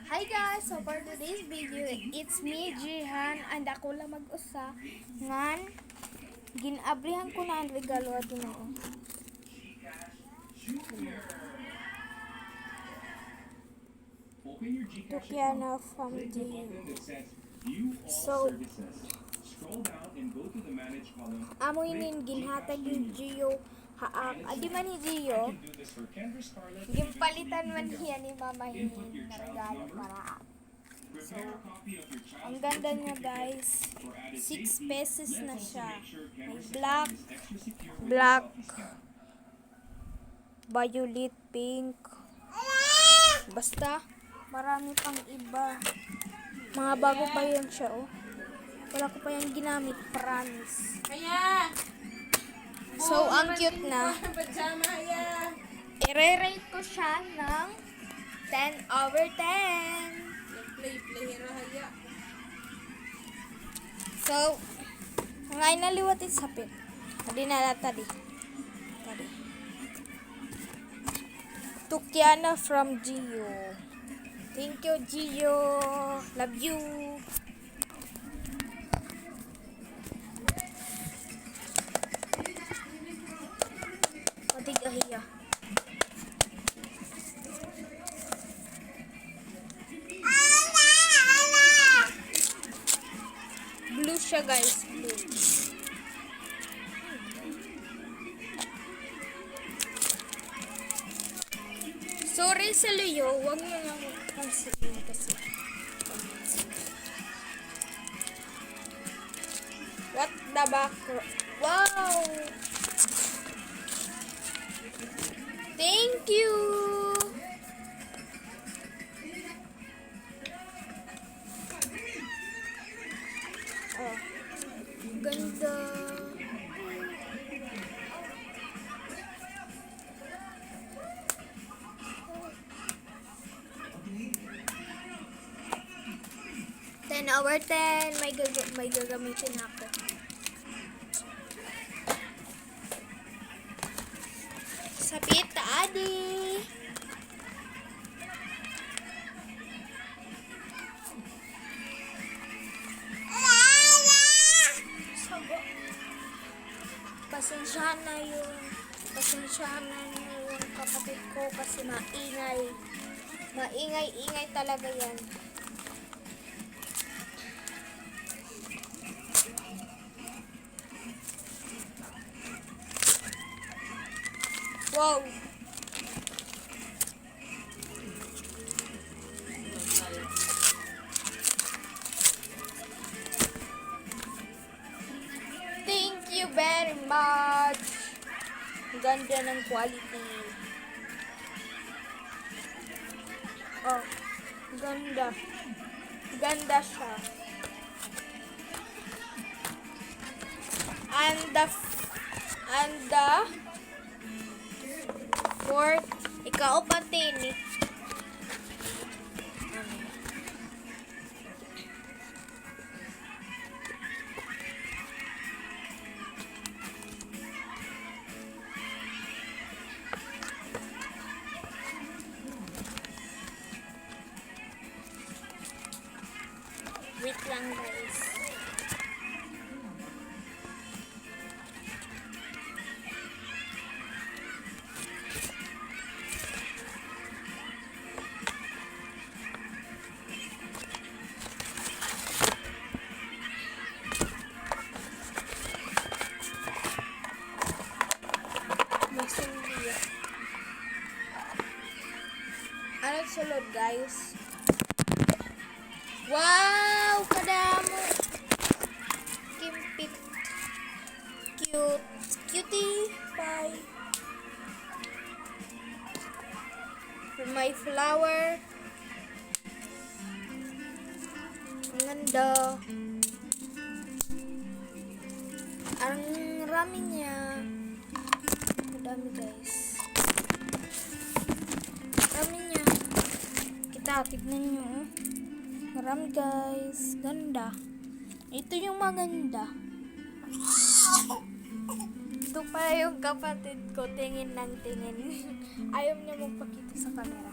Hi guys! So for today's video, it's me, Jihan, and ako lang mag-usa ngan ginabrihan ko na ang regalo at Ginoo. Tukiana from the So amo inin ginhatag ni Gio haak. Adi man ni Gio. Gimpalitan man niya ni Mama Hinin na regalo para So, ang ganda niya guys. 6 pesos na siya. May black, violet, pink. Basta, marami pang iba. Mga bago pa yun siya, oh. Wala ko pa yan ginamit, promise. So, ang cute na. I-rate ko siya ng 10/10. So, ngayon naliwat yung sapit. Tadi na tadi. Tukiana from Gio. Thank you, Gio. Love you. Patig ahiya. Blue siya guys, blue. Sorry sa Leo, huwag mo lang pansin kasi. What the back? Wow! Thank you! Oh, ganda. Ten over 10. May gagamitin ako. Sapit adi. Pasensyahan na yung kapatid ko kasi maingay talaga yan. Wow! Thank you very much! Ganda ng quality. Oh, ganda. Ganda siya. And the fourth, ikaw pati ni. Wait lang guys. Ano sulod guys? Wow! Kadamo! Kimpit. Cute. Cutie pie. For my flower. Ang ganda. Ang rami niya. Madami guys. Rami niya. Tignan nyo. Marami guys. Ganda. Ito yung maganda. Ito pala yung kapatid ko. Tingin ng tingin. Ayaw niya magpakita sa camera.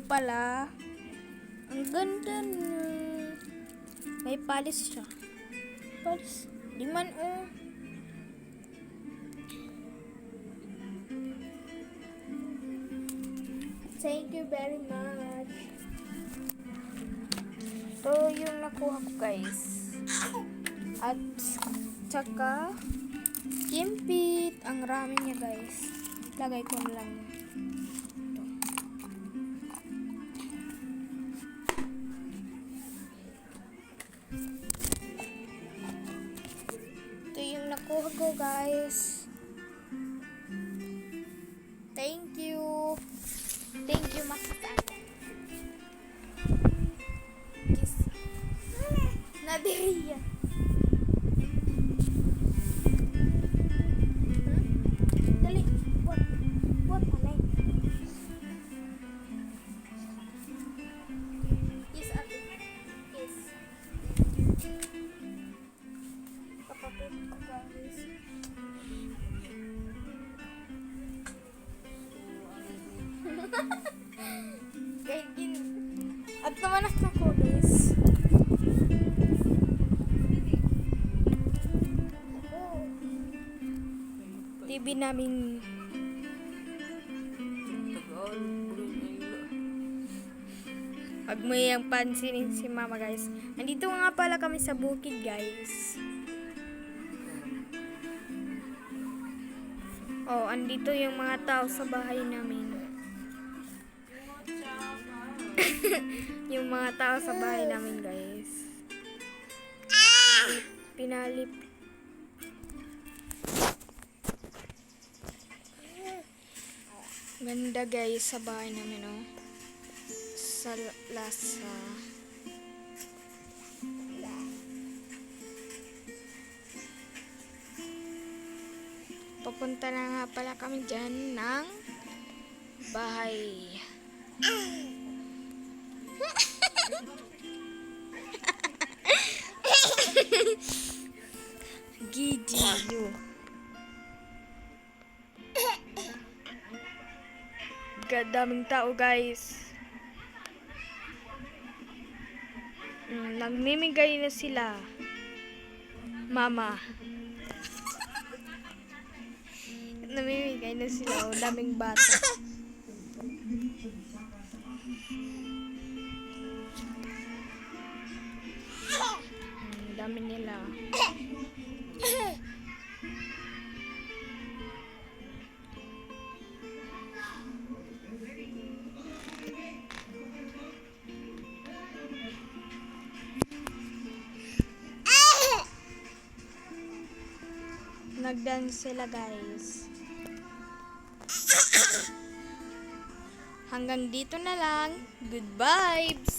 pala. Ang ganda niya. May palis siya. Palis. Di man oh. Thank you very much. Ito yung nakuha ko guys. At tsaka Kimpit. Ang rami niya guys. Lagay ko na lang. Ito. Ito yung nakuha ko guys. Thank you. Thank you Makasana. Kiss. Nadiriya. Dali. Buat palay. Kiss ate. Kiss. Kapapit ko guys. Kaya at namanak na ko guys. TV namin. Pag may ang pansinin si mama guys. Nandito nga pala kami sa bukid guys. Oh, andito yung mga tao sa bahay namin. Yung mga tao sa bahay namin guys. Pinalip. Ganda guys sa bahay namin oh. Sa lasa. Papunta na nga pala kami dyan ng bahay. Gidiyo. Daming tao guys. Nagmimigay na sila. Mama. Namimigay na sila. Daming bata. Dami nila. Nagdance sila guys. Hanggang dito na lang. Good vibes!